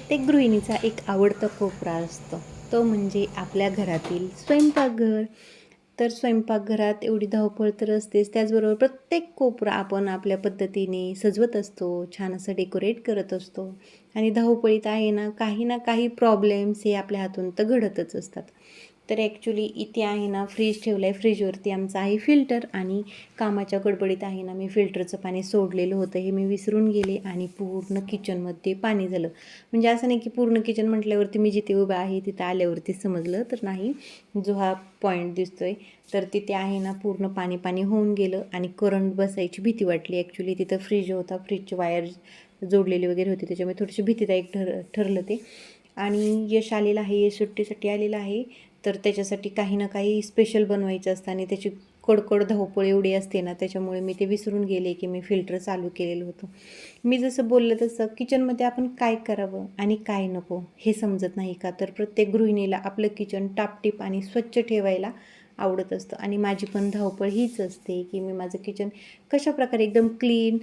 प्रत्येक गृहिणीचा एक आवडता कोपरा असतो, तो म्हणजे आपल्या घरातील स्वयंपाकघर. तर स्वयंपाकघरात एवढी धावपळ तर असतेच, त्याचबरोबर प्रत्येक कोपरा आपण आपल्या पद्धतीने सजवत असतो, छान असं डेकोरेट करत असतो. आणि धावपळीत आहे ना काही प्रॉब्लेम्स हे आपल्या हातून तर घडतच असतात. तर ॲक्च्युली इथे आहे ना फ्रीज ठेवलं आहे, फ्रीजवरती आमचं आहे फिल्टर, आणि कामाच्या गडबडीत आहे ना मी फिल्टरचं पाणी सोडलेलं होतं, हे मी विसरून गेले आणि पूर्ण किचनमध्ये पाणी झालं. म्हणजे असं नाही की पूर्ण किचन म्हटल्यावरती मी जिथे उभं आहे तिथं आल्यावरती समजलं, तर नाही. जो हा पॉईंट दिसतोय तर तिथे आहे ना पूर्ण पाणी पाणी होऊन गेलं आणि करंट बसायची भीती वाटली. ॲक्च्युली तिथं फ्रीज होता, फ्रीजची वायर जोडलेली वगैरे होती, त्याच्यामुळे थोडीशी भीतीदायक ठरलं ते. आणि यश आलेलं आहे, यश सुट्टीसाठी आलेलं आहे, तर त्याच्यासाठी काही ना काही स्पेशल बनवायचं असतं आणि त्याची कडकड धावपळ एवढी असते ना, त्याच्यामुळे मी ते विसरून गेले की मी फिल्टर चालू केलेलं होतं. मी जसं बोललं तसं किचनमध्ये आपण काय करावं आणि काय नको हे समजत नाही का? तर प्रत्येक गृहिणीला आपलं किचन टापटीप आणि स्वच्छ ठेवायला आवडत असतं, आणि माझी पण धावपळ हीच असते की मी माझं किचन कशाप्रकारे एकदम क्लीन,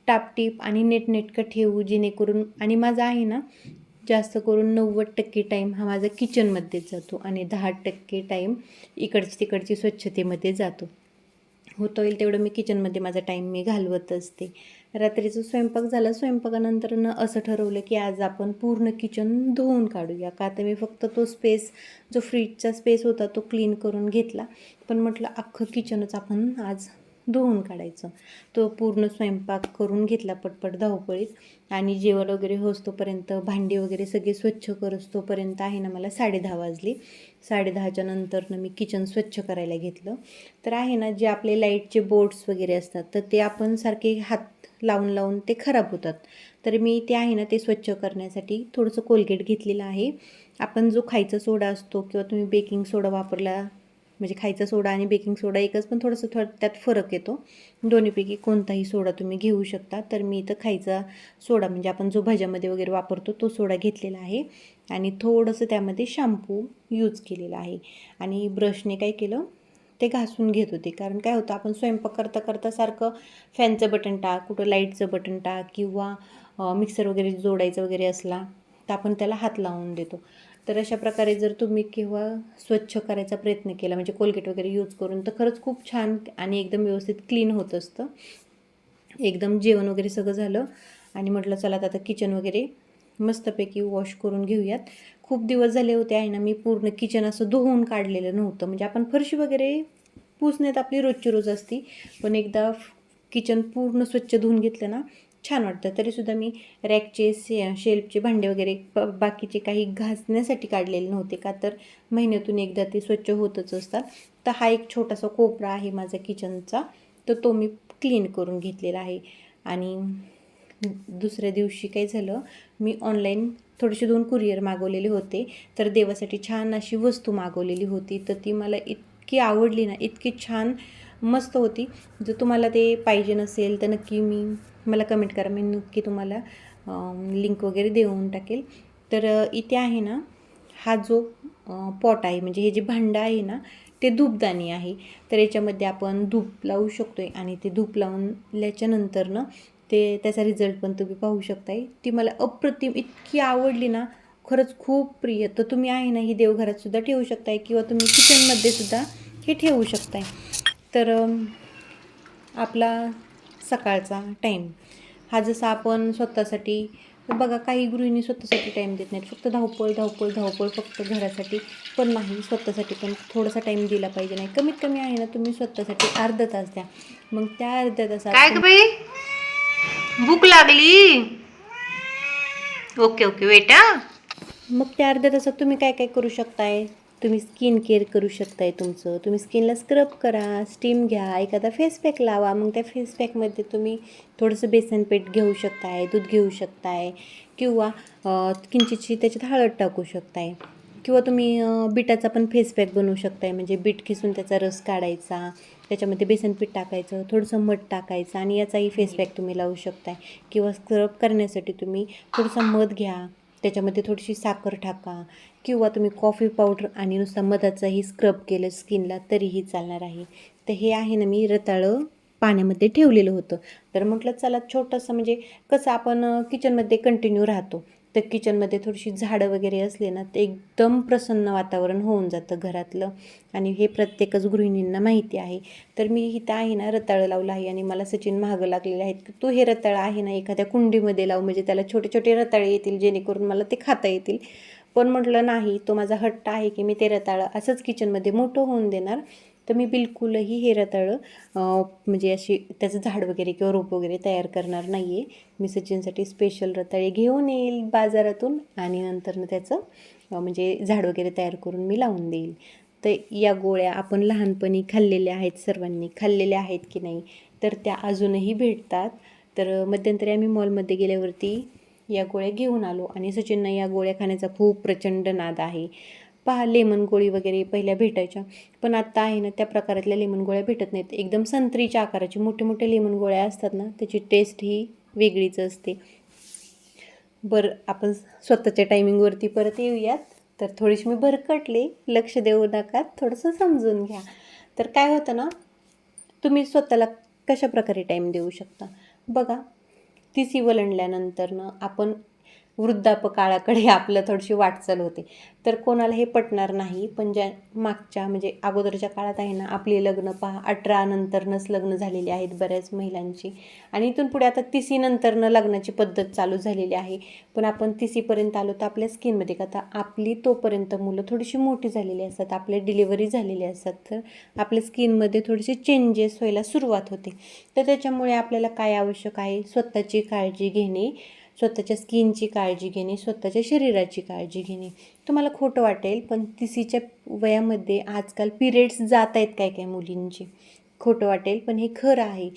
टापटीप आणि नीटनेटकं ठेवू, जेणेकरून. आणि माझा आहे ना जास्त करून 90% टाईम हा माझा किचनमध्येच जातो आणि 10% टाईम इकडची तिकडची स्वच्छतेमध्ये जातो. होता होईल तेवढं मी किचनमध्ये माझा टाईम मी घालवत असते. रात्रीचा स्वयंपाक झाला, स्वयंपाकानंतर असं ठरवलं की आज आपण पूर्ण किचन धुवून काढूया. का तर मी फक्त तो स्पेस, जो फ्रीजचा स्पेस होता तो क्लीन करून घेतला, पण म्हटलं अख्खं किचनच आपण आज धुवून काढायचं. तो पूर्ण स्वयंपाक करून घेतला पटपट धावपळीत, आणि जेवण वगैरे होतोपर्यंत, भांडी वगैरे सगळे स्वच्छ करोस्तोपर्यंत आहे ना मला 10:30 वाजली. 10:30च्या नंतरनं मी किचन स्वच्छ करायला घेतलं. तर आहे ना जे आपले लाईटचे बोर्ड्स वगैरे असतात, तर ते आपण सारखे हात लावून लावून ते खराब होतात. तर मी ते आहे ना ते स्वच्छ करण्यासाठी थोडंसं कोलगेट घेतलेलं आहे. आपण जो खायचा सोडा असतो किंवा तुम्ही बेकिंग सोडा वापरला, म्हणजे खायचा सोडा आणि बेकिंग सोडा एकच, पण थोडंसं त्यात फरक येतो. दोन्हीपैकी कोणताही सोडा तुम्ही घेऊ शकता. तर मी इथं खायचा सोडा, म्हणजे आपण जो भाज्यामध्ये वगैरे वापरतो तो सोडा घेतलेला आहे, आणि थोडंसं त्यामध्ये शॅम्पू यूज केलेला आहे. आणि ब्रशने काय केलं, ते घासून घेत होते. कारण काय होतं, आपण स्वयंपाक करता करता सारखं फॅनचं बटन टाक, कुठं लाईटचं बटन टाक, किंवा मिक्सर वगैरे जोडायचं वगैरे असला तर आपण त्याला हात लावून देतो. तर अशा प्रकारे जर तुम्ही केव्हा स्वच्छ करायचा प्रयत्न केला, म्हणजे कोलगेट वगैरे यूज करून, तर खरंच खूप छान आणि एकदम व्यवस्थित क्लीन होत असतं. एकदम जेवण वगैरे सगळं झालं आणि म्हटलं चला आता किचन वगैरे मस्तपैकी वॉश करून घेऊयात. खूप दिवस झाले होते आहे ना मी पूर्ण किचन असं धुवून काढलेलं नव्हतं. म्हणजे आपण फरशी वगैरे पुसण्यात आपली रोजची रोज असती, पण एकदा किचन पूर्ण स्वच्छ धुवून घेतलं ना छान वाटतं. तरीसुद्धा मी रॅकचे शेल्फचे भांडे वगैरे बाकीचे काही घासण्यासाठी काढलेले नव्हते, का तर महिन्यातून एकदा ते स्वच्छ होतच असतात. तर हा एक छोटासा कोपरा आहे माझा किचनचा, तर तो मी क्लीन करून घेतलेला आहे. आणि दुसऱ्या दिवशी काय झालं, मी ऑनलाईन थोडेसे 2 कुरिअर मागवलेले होते. तर देवासाठी छान अशी वस्तू मागवलेली होती, तर ती मला इतकी आवडली ना, इतकी छान मस्त होती. जर तुम्हाला ते पाहिजे नसेल तर नक्की मला कमेंट करा, मी नक्की तुम्हाला लिंक वगैरे देऊन टाकेल. तर इथे आहे ना हा जो पॉट आहे, म्हणजे हे जे भांडं आहे ना ते धूपदाणी आहे. तर याच्यामध्ये आपण धूप लावू शकतो आहे, आणि ते धूप लावल्याच्यानंतरनं ते त्याचा रिझल्ट पण तुम्ही पाहू शकताय. ती मला अप्रतिम इतकी आवडली ना, खरंच खूप प्रिय. तर तुम्ही आहे ना ही देवघरातसुद्धा ठेवू शकताय, किंवा तुम्ही किचनमध्ये सुद्धा हे ठेवू शकताय. तर आपला सकाळचा टाईम हा जसा आपण स्वतःसाठी, बघा काही गृहिणी स्वतःसाठी टाईम देत नाहीत, फक्त धावपळ धावपळ धावपळ फक्त घरासाठी. पण नाही, स्वतःसाठी पण थोडासा टाईम दिला पाहिजे. नाही, कमीत कमी आहे ना तुम्ही स्वतःसाठी अर्धा तास द्या. मग त्या अर्ध्या तासात काय ग बाई, भूक लागली. Okay okay wait. मग त्या अर्ध्या तासात तुम्ही काय काय करू शकताय. तुम्ही स्किन केअर करू शकताय तुमचं. तुम्ही स्किनला स्क्रब करा, स्टीम घ्या, एखादा फेस पॅक लावा. मग त्या फेस पॅकमध्ये तुम्ही थोडंसं बेसन पीठ घेऊ शकताय, दूध घेऊ शकताय, किंवा किंचितशी त्याच्यात हळद टाकू शकताय, किंवा तुम्ही बीटाचा पण फेस पॅक बनवू शकताय. म्हणजे बीट खिसून त्याचा रस काढायचा, त्याच्यामध्ये बेसन पीठ टाकायचं, थोडंसं मध टाकायचं, आणि याचाही फेस पॅक तुम्ही लावू शकताय. किंवा स्क्रब करण्यासाठी तुम्ही थोडंसं मध घ्या, त्याच्यामध्ये थोडीशी साखर टाका, किंवा तुम्ही कॉफी पावडर आणि नुसता मधाचाही स्क्रब केलं स्किनला तरीही चालणार आहे. तर हे आहे ना मी रताळं पाण्यामध्ये ठेवलेलं होतं. तर म्हटलं चला छोटंसं, म्हणजे कसं आपण किचनमध्ये कंटिन्यू राहतो, तर किचनमध्ये थोडीशी झाडं वगैरे असले ना ते एकदम प्रसन्न वातावरण होऊन जातं घरातलं. आणि हे प्रत्येकच गृहिणींना माहिती आहे. तर मी इथं आहे ना रताळं लावलं आहे आणि मला सचिन मागं लागलेले आहेत की तू हे रताळं आहे ना एखाद्या कुंडीमध्ये लाव, म्हणजे त्याला छोटे छोटे रताळे येतील जेणेकरून मला ते खाता येतील. पण म्हटलं नाही, तो माझा हट्ट आहे की मी ते रताळं असंच किचनमध्ये मोठं होऊन देणार. तर मी बिलकुलही हे रताळं म्हणजे अशी त्याचं झाड वगैरे किंवा रोप वगैरे तयार करणार नाही आहे. मी सचिनसाठी स्पेशल रताळे घेऊन येईल बाजारातून आणि नंतर त्याचं म्हणजे झाड वगैरे तयार करून मी लावून देईल. तर या गोळ्या आपण लहानपणी खाल्लेल्या आहेत, सर्वांनी खाल्लेल्या आहेत की नाही, तर त्या अजूनही भेटतात. तर मध्यंतरी आम्ही मॉलमध्ये गेल्यावरती या गोळ्या घेऊन आलो आणि सचिननं या गोळ्या खाण्याचा खूप प्रचंड नाद आहे. पहा, लेमन गोळी वगैरे पहिल्या भेटायच्या, पण आत्ता आहे ना त्या प्रकारातल्या लेमन गोळ्या भेटत नाहीत. एकदम संत्रीच्या आकाराची मोठे मोठे लेमन गोळ्या असतात ना, त्याची टेस्ट ही वेगळीच असते. बरं, आपण स्वतःच्या टायमिंगवरती परत येऊयात. तर थोडीशी मी भरकटले, लक्ष देऊ नका, थोडंसं समजून घ्या. तर काय होतं ना, तुम्ही स्वतःला कशा प्रकारे टाईम देऊ शकता बघा. तिसी वलंडल्यानंतरनं आपण वृद्धापकाळाकडे आपलं थोडीशी वाटचाल होते. तर कोणाला हे पटणार नाही, पण ज्या मागच्या म्हणजे अगोदरच्या काळात आहे ना, आपली लग्न पहा 18 नंतरनंच लग्न झालेली आहेत बऱ्याच महिलांची. आणि इथून पुढे आता 30 नंतरनं लग्नाची पद्धत चालू झालेली आहे. पण आपण 30पर्यंत आलो तर आपल्या स्किनमध्ये का आता आपली तोपर्यंत मुलं थोडीशी मोठी झालेली असतात, आपल्या डिलिव्हरी झालेली असतात, तर आपल्या स्किनमध्ये थोडेसे चेंजेस व्हायला सुरुवात होते. तर त्याच्यामुळे आपल्याला काय आवश्यक आहे, स्वतःची काळजी घेणे, स्वतःच्या स्किनची काळजी घेणे, स्वतःच्या शरीराची काळजी घेणे. तुम्हाला खोटं वाटेल पण 30च्या वयामध्ये आजकाल पिरियड्स जात आहेत काय काय मुलींची. खोटं वाटेल पण हे खरं आहे.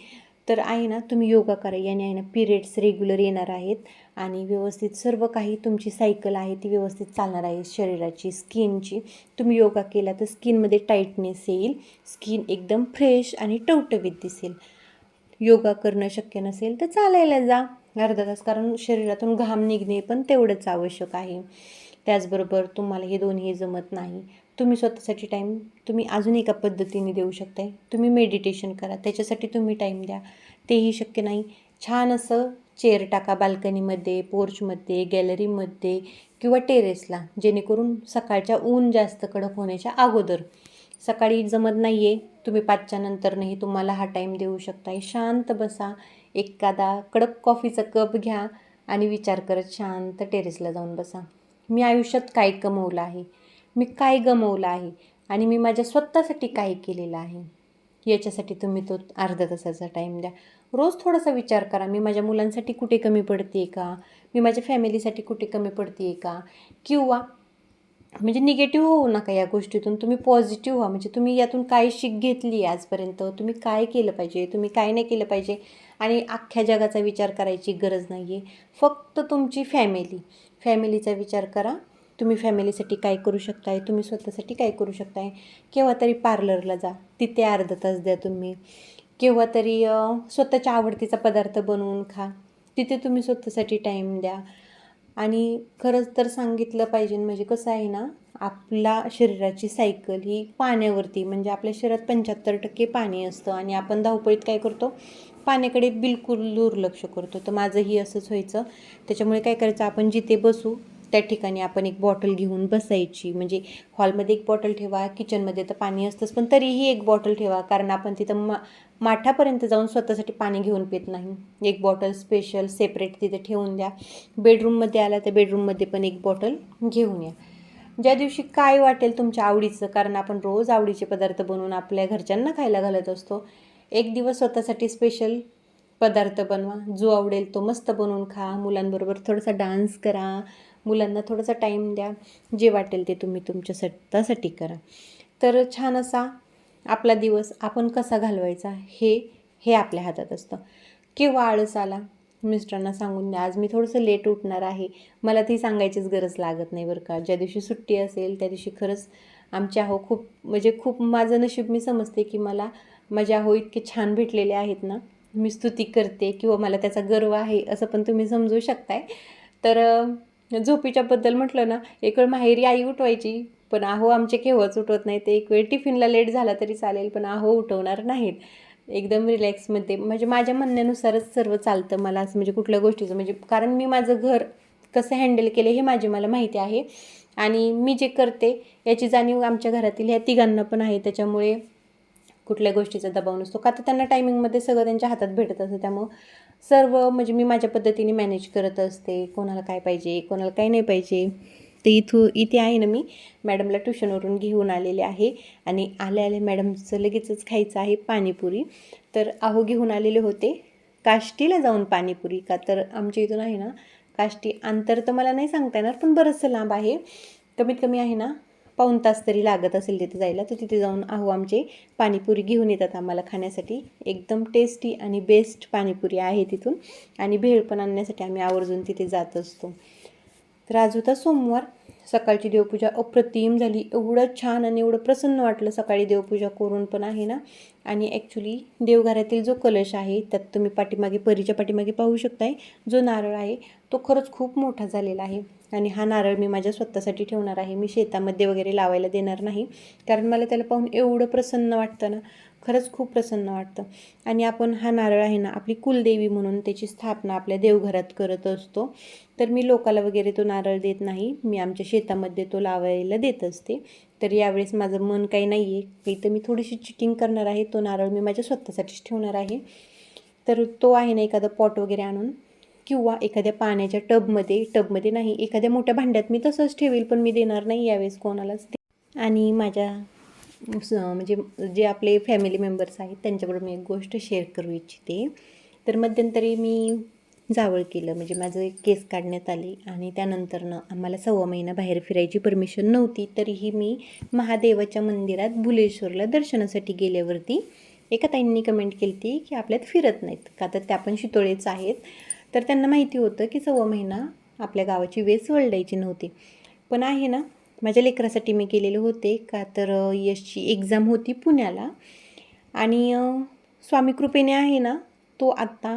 तर आहे ना, तुम्ही योगा करा, याने आहे ना पिरियड्स रेग्युलर येणार आहेत आणि व्यवस्थित सर्व काही तुमची सायकल आहे ती व्यवस्थित चालणार आहे शरीराची, स्किनची. तुम्ही योगा केला तर स्किनमध्ये टाईटनेस येईल, स्किन एकदम फ्रेश आणि टवटवीत दिसेल. योगा करणं शक्य नसेल तर चालायला जा अर्धा तास, कारण शरीरातून घाम निघणे पण तेवढंच आवश्यक आहे. त्याचबरोबर तुम्हाला हे दोन्ही जमत नाही, तुम्ही स्वतःसाठी टाईम तुम्ही अजून एका पद्धतीने देऊ शकताय. तुम्ही मेडिटेशन करा, त्याच्यासाठी तुम्ही टाईम द्या. तेही शक्य नाही, छान असं चेअर टाका बाल्कनीमध्ये, पोर्चमध्ये, गॅलरीमध्ये किंवा टेरेसला, जेणेकरून सकाळच्या ऊन जास्त कडक होण्याच्या अगोदर. सकाळी जमत नाही आहे, तुम्ही 5च्या नंतरनंही तुम्हाला हा टाईम देऊ शकताय. शांत बसा, एखादा कडक कॉफीचा कप घ्या आणि विचार करत शांत टेरेसला जाऊन बसा. मी आयुष्यात काय कमवलं आहे, मी काय गमवलं आहे आणि मी माझ्या स्वतःसाठी काय केलेलं आहे, याच्यासाठी तुम्ही तो अर्धा तासाचा टाईम द्या. रोज थोडासा विचार करा, मी माझ्या मुलांसाठी कुठे कमी पडते का, मी माझ्या फॅमिलीसाठी कुठे कमी पडते का. किंवा म्हणजे निगेटिव्ह होऊ नका या गोष्टीतून, तुम्ही पॉझिटिव्ह व्हा. म्हणजे तुम्ही यातून काय शिक घेतली आजपर्यंत, तुम्ही काय केलं पाहिजे, तुम्ही काय नाही केलं पाहिजे. आणि अख्ख्या जगाचा विचार करायची गरज नाही आहे, फक्त तुमची फॅमिलीचा विचार करा. तुम्ही फॅमिलीसाठी काय करू शकताय, तुम्ही स्वतःसाठी काय करू शकताय. केव्हा तरी पार्लरला जा, तिथे अर्धा तास द्या तुम्ही. केव्हा तरी स्वतःच्या आवडतीचा पदार्थ बनवून खा, तिथे तुम्ही स्वतःसाठी टाईम द्या. आणि खरंच तर सांगितलं पाहिजे म्हणजे कसं आहे ना, आपला शरीराची सायकल ही पाण्यावरती, म्हणजे आपल्या शरीरात 75% पाणी असतं आणि आपण धावपळीत काय करतो, पाण्याकडे बिलकुल दुर्लक्ष करतो. तर माझंही असंच व्हायचं. त्याच्यामुळे काय करायचं, आपण जिथे बसू त्या ठिकाणी आपण एक बॉटल घेऊन बसायची. म्हणजे हॉलमध्ये एक बॉटल ठेवा, किचनमध्ये तर पाणी असतंच पण तरीही एक बॉटल ठेवा, कारण आपण तिथं माठापर्यंत जाऊन स्वतःसाठी पाणी घेऊन पित नाही. एक बॉटल स्पेशल सेपरेट तिथे ठेवून द्या. बेडरूममध्ये आला तर बेडरूममध्ये पण एक बॉटल घेऊन या. ज्या दिवशी काय वाटेल तुमच्या आवडीचं, कारण आपण रोज आवडीचे पदार्थ बनवून आपल्या घरच्यांना खायला घालत असतो. एक दिवस स्वतःसाठी स्पेशल पदार्थ बनवा, जो आवडेल तो मस्त बनवून खा. मुलांबरोबर थोडासा डान्स करा, मुलांना थोडासा टाईम द्या. जे वाटेल ते तुम्ही तुमच्या स्वतःसाठी करा. तर छान असा आपला दिवस आपण कसा घालवायचा हे आपल्या हातात असतं. केव्हा आळस आला, मिस्टरांना सांगून द्या, आज मी थोडंसं लेट उठणार आहे. मला ती सांगायचीच गरज लागत नाही बरं का. ज्या दिवशी सुट्टी असेल त्या दिवशी खरंच आमच्या खूप म्हणजे खूप माझं नशीब मी समजते की मला माझ्या इतके छान भेटलेले आहेत ना, मी स्तुती करते किंवा मला त्याचा गर्व आहे असं पण तुम्ही समजू शकताय. तर झोपीच्याबद्दल म्हटलं ना, एक वेळ माहेरी आई उठवायची, पण आमचे केव्हाच उठवत नाही. ते एक वेळ टिफिनला लेट झाला तरी चालेल, पण उठवणार नाहीत. एकदम रिलॅक्समध्ये म्हणजे माझ्या म्हणण्यानुसारच सर्व चालतं मला असं, म्हणजे कुठल्या गोष्टीचं म्हणजे, कारण मी माझं घर कसं हँडल केलं हे मला माहिती आहे. आणि मी जे करते याची जाणीव आमच्या घरातील ह्या तिघांना पण आहे. त्याच्यामुळे कुठल्या गोष्टीचा दबाव नसतो, का तर त्यांना टायमिंगमध्ये सगळं त्यांच्या हातात भेटत असतं. त्यामुळं सर्व म्हणजे मी माझ्या पद्धतीने मॅनेज करत असते. कोणाला काय पाहिजे, कोणाला काय नाही पाहिजे. ते इथे आहे ना, मी मॅडमला ट्युशनवरून घेऊन आलेले आहे आणि आले मॅडमचं लगेचच खायचं आहे पाणीपुरी. तर घेऊन आलेले होते काष्टीला जाऊन पाणीपुरी, का तर आमच्या इथून आहे ना काष्टी, अंतर तर मला नाही सांगता येणार पण बरंचसं लांब आहे. कमीत कमी आहे ना पाऊण तास तरी लागत असेल तिथे जायला. तर तिथे जाऊन आमचे पाणीपुरी घेऊन येतात आम्हाला खाण्यासाठी. एकदम टेस्टी आणि बेस्ट पाणीपुरी आहे तिथून. आणि भेळ पण आणण्यासाठी आम्ही आवर्जून तिथे जात असतो. तर आज होता सोमवार. सकाळची देवपूजा अप्रतिम झाली. एवढं छान आणि एवढं प्रसन्न वाटलं सकाळी देवपूजा करून पण आहे ना. आणि ॲक्च्युली देवघरातील जो कलश आहे त्यात तुम्ही पाठीमागे परीच्या पाठीमागे पाहू शकताय जो नारळ आहे तो खरंच खूप मोठा झालेला आहे. आणि हा नारळ मी माझ्या स्वतःसाठी ठेवणार आहे. मी शेतामध्ये वगैरे लावायला देणार नाही, कारण मला त्याला पाहून एवढं प्रसन्न वाटतं ना, खरंच खूप प्रसन्न वाटतं. आणि आपण हा नारळ आहे ना आपली कुलदेवी म्हणून त्याची स्थापना आपल्या देवघरात करत असतो. तर मी लोकाला वगैरे तो नारळ देत नाही, मी आमच्या शेतामध्ये तो लावायला देत असते. तर यावेळेस माझं मन काही नाही आहे काही, तर मी थोडीशी चिटिंग करणार आहे. तो नारळ मी माझ्या स्वतःसाठीच ठेवणार आहे. तर तो आहे ना एखादा पॉट वगैरे आणून किंवा एखाद्या पाण्याच्या टबमध्ये नाही, एखाद्या मोठ्या भांड्यात मी तसंच ठेवेल, पण मी देणार नाही यावेळेस कोणालाच ते. आणि माझ्या म्हणजे जे आपले फॅमिली मेंबर्स आहेत त्यांच्याबरोबर मी एक गोष्ट शेअर करू इच्छिते. तर मध्यंतरी मी जावळ केलं, म्हणजे माझं एक केस काढण्यात आले आणि त्यानंतरनं आम्हाला 1.25 महिना बाहेर फिरायची परमिशन नव्हती. तरीही मी महादेवाच्या मंदिरात भुलेश्वरला दर्शनासाठी गेल्यावरती एका ताईंनी कमेंट केली होती की आपल्यात फिरत नाहीत, का तर त्या पण शितोळेच आहेत. तर त्यांना माहिती होतं की 1.25 महिना आपल्या गावाची वेस वळडायची नव्हती. पण आहे ना माझ्या लेकरासाठी मी केलेले होते, का तर यशची एक्झाम होती पुण्याला. आणि स्वामी कृपेने आहे ना तो आत्ता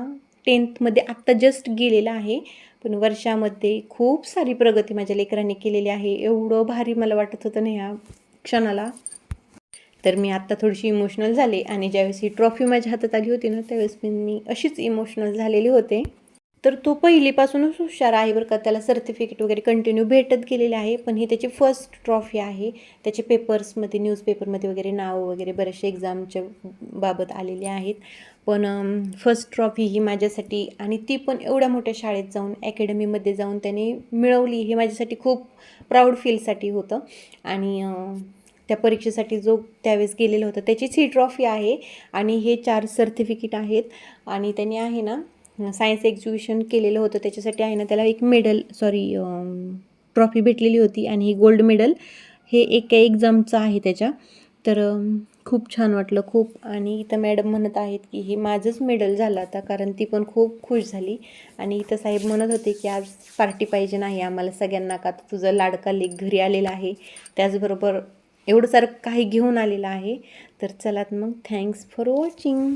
10th आत्ता जस्ट गेलेला आहे. पण वर्षामध्ये खूप सारी प्रगती माझ्या लेकरांनी केलेली आहे. एवढं भारी मला वाटत होतं ना ह्या क्षणाला. तर मी आत्ता थोडीशी इमोशनल झाले. आणि ज्यावेळेस ही ट्रॉफी माझ्या हातात आली होती ना त्यावेळेस मी अशीच इमोशनल झालेले होते. तर तो पहिलीपासूनच हुशार आहे बरं का, त्याला सर्टिफिकेट वगैरे कंटिन्यू भेटत गेलेले आहे. पण ही त्याची फर्स्ट ट्रॉफी आहे. त्याचे पेपर्समध्ये न्यूजपेपरमध्ये वगैरे नाव वगैरे बरेचसे एक्झामच्या बाबत आलेले आहेत. पण फर्स्ट ट्रॉफी ही माझ्यासाठी, आणि ती पण एवढ्या मोठ्या शाळेत जाऊन अकॅडमीमध्ये जाऊन त्याने मिळवली, हे माझ्यासाठी खूप प्राऊड फीलसाठी होतं. आणि त्या परीक्षेसाठी जो त्यावेळेस गेलेलं होतं त्याचीच ही ट्रॉफी आहे. आणि हे 4 सर्टिफिकेट आहेत. आणि त्यांनी आहे ना सायन्स एक्झिबिशन केलेलं होतं, त्याच्यासाठी आहे ना त्याला एक ट्रॉफी भेटलेली होती. आणि ही गोल्ड मेडल हे एका एक्झामचं आहे त्याच्या. तर खूप छान वाटलं खूप. आणि इथं मॅडम म्हणत आहेत की हे माझंच मेडल झालं आता, कारण ती पण खूप खुश झाली. आणि इथं साहेब म्हणत होते की आज पार्टी पाहिजे नाही आम्हाला सगळ्यांना, का तुझं लाडका लेक घरी आलेला आहे, त्याचबरोबर एवढं सारं काही घेऊन आलेलं आहे. तर चला मग, थँक्स फॉर वॉचिंग.